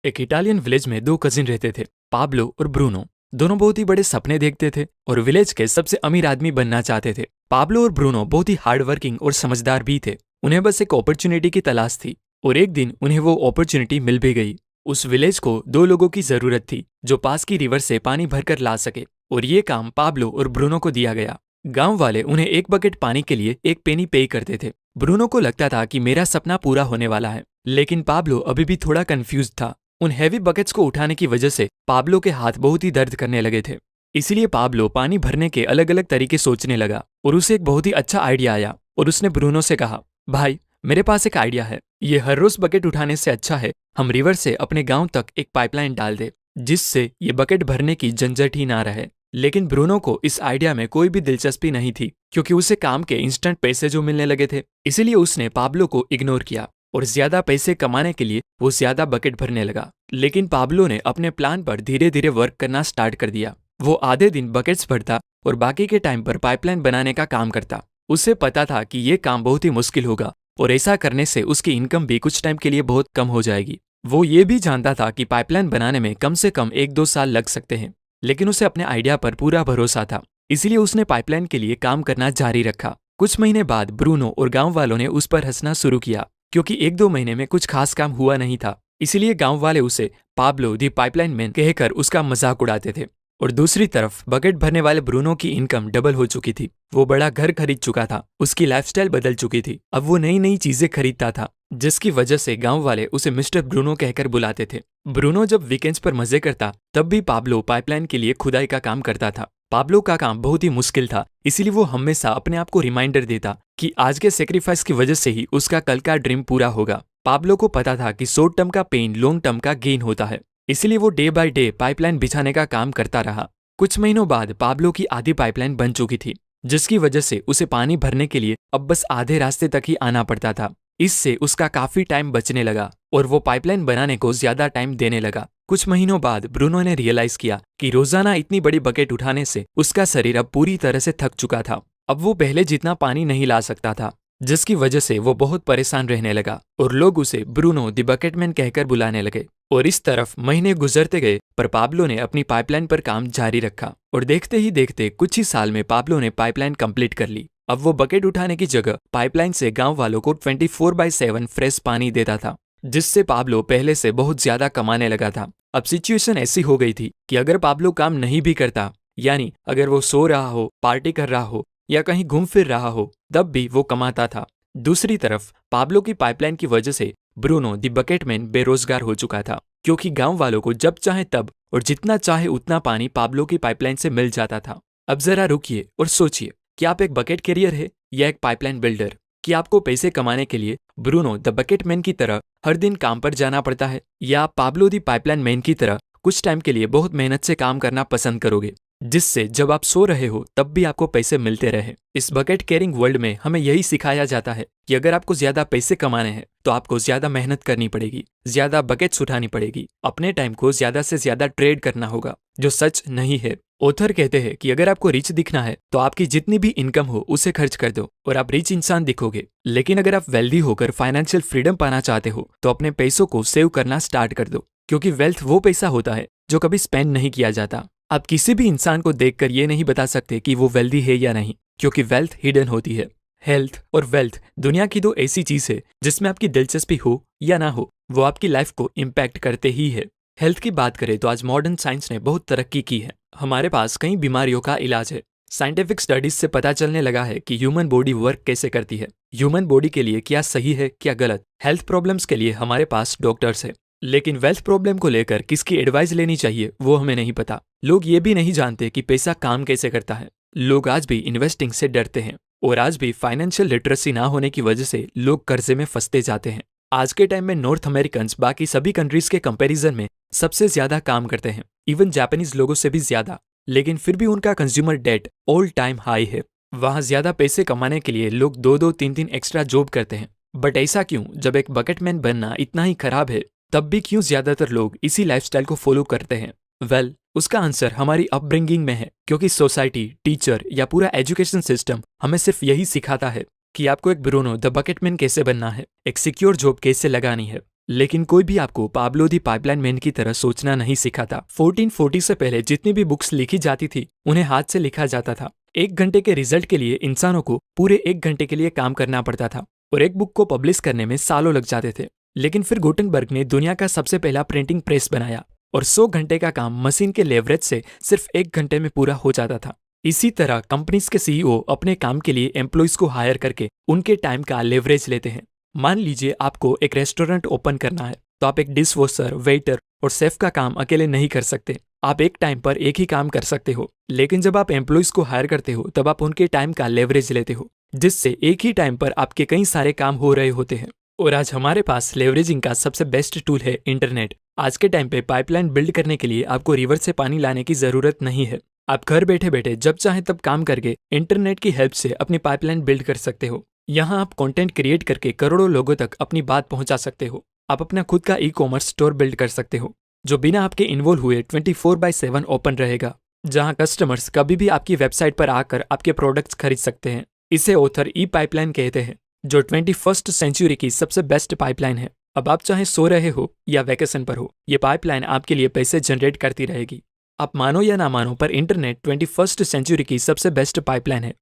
एक Italian village में दो कजिन रहते थे, पाब्लो और ब्रूनो। दोनों बहुत ही बड़े सपने देखते थे और विलेज के सबसे अमीर आदमी बनना चाहते थे। पाब्लो और ब्रूनो बहुत ही हार्ड वर्किंग और समझदार भी थे। उन्हें बस एक अपॉर्चुनिटी की तलाश थी और एक दिन उन्हें वो अपॉर्चुनिटी मिल भी गई। उस विलेज को दो लोगों की जरूरत थी जो पास की रिवर से पानी भरकर ला सके, और ये काम पाब्लो और ब्रूनो को दिया गया। गांव वाले उन्हें एक बकेट पानी के लिए एक पेनी पे करते थे। ब्रूनो को लगता था कि मेरा सपना पूरा होने वाला है, लेकिन पाब्लो अभी भी थोड़ा कंफ्यूज था। उन हैवी बकेट्स को उठाने की वजह से पाब्लो के हाथ बहुत ही दर्द करने लगे थे। इसीलिए पाब्लो पानी भरने के अलग अलग तरीके सोचने लगा और उसे एक बहुत ही अच्छा आइडिया आया और उसने ब्रूनो से कहा, भाई मेरे पास एक आइडिया है। ये हर रोज बकेट उठाने से अच्छा है हम रिवर से अपने गांव तक एक पाइपलाइन डाल दे, जिससे ये बकेट भरने की झंझट ही ना रहे। लेकिन ब्रूनो को इस आइडिया में कोई भी दिलचस्पी नहीं थी, क्योंकि उसे काम के इंस्टेंट पैसे जो मिलने लगे थे। इसीलिए उसने पाब्लो को इग्नोर किया और ज्यादा पैसे कमाने के लिए वो ज्यादा बकेट भरने लगा। लेकिन पाब्लो ने अपने प्लान पर धीरे धीरे वर्क करना स्टार्ट कर दिया। वो आधे दिन बकेट्स भरता और बाकी के टाइम पर पाइपलाइन बनाने का काम करता। उसे पता था कि ये काम बहुत ही मुश्किल होगा और ऐसा करने से उसकी इनकम भी कुछ टाइम के लिए बहुत कम हो जाएगी। वो ये भी जानता था कि पाइपलाइन बनाने में कम से कम 1-2 साल लग सकते हैं, लेकिन उसे अपने आइडिया पर पूरा भरोसा था। इसलिए उसने पाइपलाइन के लिए काम करना जारी रखा। कुछ महीने बाद ब्रूनो और गांव वालों ने उस पर हंसना शुरू किया, क्योंकि 1-2 महीने में कुछ खास काम हुआ नहीं था। इसीलिए गांव वाले उसे पाब्लो दी पाइपलाइन मैन कहकर उसका मजाक उड़ाते थे। और दूसरी तरफ बकेट भरने वाले ब्रूनो की इनकम डबल हो चुकी थी। वो बड़ा घर खरीद चुका था, उसकी लाइफस्टाइल बदल चुकी थी। अब वो नई नई चीजें खरीदता था, जिसकी वजह से गांव वाले उसे मिस्टर ब्रूनो कहकर बुलाते थे। ब्रूनो जब वीकेंड्स पर मजे करता तब भी पाब्लो पाइपलाइन के लिए खुदाई का काम करता था। पाब्लो का काम बहुत ही मुश्किल था, इसीलिए वो हमेशा अपने आप को रिमाइंडर देता कि आज के सेक्रीफाइस की वजह से ही उसका कल का ड्रीम पूरा होगा। पाब्लो को पता था कि शॉर्ट टर्म का पेन लॉन्ग टर्म का गेन होता है, इसीलिए वो डे बाय डे पाइपलाइन बिछाने का काम करता रहा। कुछ महीनों बाद पाब्लो की आधी पाइपलाइन बन चुकी थी, जिसकी वजह से उसे पानी भरने के लिए अब बस आधे रास्ते तक ही आना पड़ता था। इससे उसका काफी टाइम बचने लगा और वो पाइपलाइन बनाने को ज्यादा टाइम देने लगा। कुछ महीनों बाद ब्रूनो ने रियलाइज किया कि रोजाना इतनी बड़ी बकेट उठाने से उसका शरीर अब पूरी तरह से थक चुका था। अब वो पहले जितना पानी नहीं ला सकता था, जिसकी वजह से वो बहुत परेशान रहने लगा और लोग उसे ब्रूनो द बकेटमैन कहकर बुलाने लगे। और इस तरफ महीने गुजरते गए, पर पाब्लो ने अपनी पाइपलाइन पर काम जारी रखा और देखते ही देखते कुछ ही साल में पाब्लो ने पाइपलाइन कंप्लीट कर ली। अब वो बकेट उठाने की जगह पाइपलाइन से गांव वालों को 24/7 फ्रेश पानी देता था, जिससे पाब्लो पहले से बहुत ज्यादा कमाने लगा था। अब सिचुएशन ऐसी हो गई थी कि अगर पाब्लो काम नहीं भी करता, यानी अगर वो सो रहा हो, पार्टी कर रहा हो या कहीं घूम फिर रहा हो, तब भी वो कमाता था। दूसरी तरफ पाब्लो की पाइपलाइन की वजह से ब्रूनो द बकेटमैन बेरोजगार हो चुका था, क्योंकि गांव वालों को जब चाहे तब और जितना चाहे उतना पानी पाब्लो की पाइपलाइन से मिल जाता था। अब जरा रुकिए और सोचिए कि आप एक बकेट कैरियर है या एक पाइपलाइन बिल्डर। कि आपको पैसे कमाने के लिए ब्रूनो द बकेटमैन की तरह हर दिन काम पर जाना पड़ता है, या आप पाब्लो द पाइपलाइन मैन की तरह कुछ टाइम के लिए बहुत मेहनत से काम करना पसंद करोगे, जिससे जब आप सो रहे हो तब भी आपको पैसे मिलते रहे। इस बकेट कैरिंग वर्ल्ड में हमें यही सिखाया जाता है कि अगर आपको ज्यादा पैसे कमाने हैं तो आपको ज्यादा मेहनत करनी पड़ेगी, ज्यादा बकेट्स उठानी पड़ेगी, अपने टाइम को ज्यादा से ज्यादा ट्रेड करना होगा, जो सच नहीं है। ऑथर कहते हैं कि अगर आपको रिच दिखना है तो आपकी जितनी भी इनकम हो उसे खर्च कर दो और आप रिच इंसान दिखोगे। लेकिन अगर आप वेल्दी होकर फाइनेंशियल फ्रीडम पाना चाहते हो तो अपने पैसों को सेव करना स्टार्ट कर दो, क्योंकि वेल्थ वो पैसा होता है जो कभी स्पेंड नहीं किया जाता। आप किसी भी इंसान को देखकर ये नहीं बता सकते कि वो वेल्दी है या नहीं, क्योंकि वेल्थ हिडन होती है। हेल्थ और वेल्थ दुनिया की दो ऐसी चीज है जिसमें आपकी दिलचस्पी हो या ना हो, वो आपकी लाइफ को इम्पैक्ट करते ही है। हेल्थ की बात करें तो आज मॉडर्न साइंस ने बहुत तरक्की की है। हमारे पास कई बीमारियों का इलाज है। साइंटिफिक स्टडीज से पता चलने लगा है कि ह्यूमन बॉडी वर्क कैसे करती है, ह्यूमन बॉडी के लिए क्या सही है क्या गलत। हेल्थ प्रॉब्लम्स के लिए हमारे पास डॉक्टर्स है, लेकिन वेल्थ प्रॉब्लम को लेकर किसकी एडवाइस लेनी चाहिए वो हमें नहीं पता। लोग ये भी नहीं जानते कि पैसा काम कैसे करता है। लोग आज भी इन्वेस्टिंग से डरते हैं और आज भी फाइनेंशियल लिटरेसी ना होने की वजह से लोग कर्जे में फंसते जाते हैं। आज के टाइम में नॉर्थ अमेरिकन्स बाकी सभी कंट्रीज के कंपैरिजन में सबसे ज्यादा काम करते हैं, इवन जापानीज लोगों से भी ज्यादा, लेकिन फिर भी उनका consumer debt all time high है। वहां ज्यादा पैसे कमाने के लिए लोग 2-2, 3-3 एक्स्ट्रा जॉब करते हैं। बट ऐसा क्यों? जब एक बकेटमैन बनना इतना ही खराब है तब भी क्यों ज्यादातर लोग इसी लाइफस्टाइल को फॉलो करते हैं? वेल, उसका आंसर हमारी अपब्रिंगिंग में है, क्योंकि सोसाइटी, टीचर या पूरा एजुकेशन सिस्टम हमें सिर्फ यही सिखाता है कि आपको एक ब्रूनो द बकेटमैन कैसे बनना है, एक सिक्योर जॉब कैसे लगानी है, लेकिन कोई भी आपको पाब्लो दी पाइपलाइन मैन की तरह सोचना नहीं सिखाता। 1440 से पहले जितनी भी बुक्स लिखी जाती थी उन्हें हाथ से लिखा जाता था। 1 घंटे के रिजल्ट के लिए इंसानों को पूरे 1 घंटे के लिए काम करना पड़ता था और एक बुक को पब्लिश करने में सालों लग जाते थे। लेकिन फिर गुटेनबर्ग ने दुनिया का सबसे पहला प्रिंटिंग प्रेस बनाया और 100 घंटे का काम मशीन के लेवरेज से सिर्फ 1 घंटे में पूरा हो जाता था। इसी तरह कंपनीज के सीईओ अपने काम के लिए एम्प्लॉइज को हायर करके उनके टाइम का लेवरेज लेते हैं। मान लीजिए आपको एक रेस्टोरेंट ओपन करना है, तो आप एक डिश वॉशर, वेटर और शेफ का काम अकेले नहीं कर सकते। आप एक टाइम पर एक ही काम कर सकते हो, लेकिन जब आप एम्प्लॉइज को हायर करते हो तब आप उनके टाइम का लेवरेज लेते हो, जिससे एक ही टाइम पर आपके कई सारे काम हो रहे होते हैं। और आज हमारे पास लेवरेजिंग का सबसे बेस्ट टूल है इंटरनेट। आज के टाइम पे पाइपलाइन बिल्ड करने के लिए आपको रिवर से पानी लाने की जरूरत नहीं है। आप घर बैठे बैठे जब चाहे तब काम करके इंटरनेट की हेल्प से अपनी पाइपलाइन बिल्ड कर सकते हो। यहाँ आप कंटेंट क्रिएट करके करोड़ों लोगों तक अपनी बात पहुंचा सकते हो। आप अपना खुद का ई-कॉमर्स स्टोर बिल्ड कर सकते हो जो बिना आपके इन्वॉल्व हुए 24/7 ओपन रहेगा, जहाँ कस्टमर्स कभी भी आपकी वेबसाइट पर आकर आपके प्रोडक्ट्स खरीद सकते हैं। इसे ऑथर ई पाइपलाइन कहते हैं, जो 21st सेंचुरी की सबसे बेस्ट पाइपलाइन है। अब आप चाहे सो रहे हो या वैकेशन पर हो, ये पाइपलाइन आपके लिए पैसे जनरेट करती रहेगी। आप मानो या ना मानो, पर इंटरनेट 21st सेंचुरी की सबसे बेस्ट पाइपलाइन है।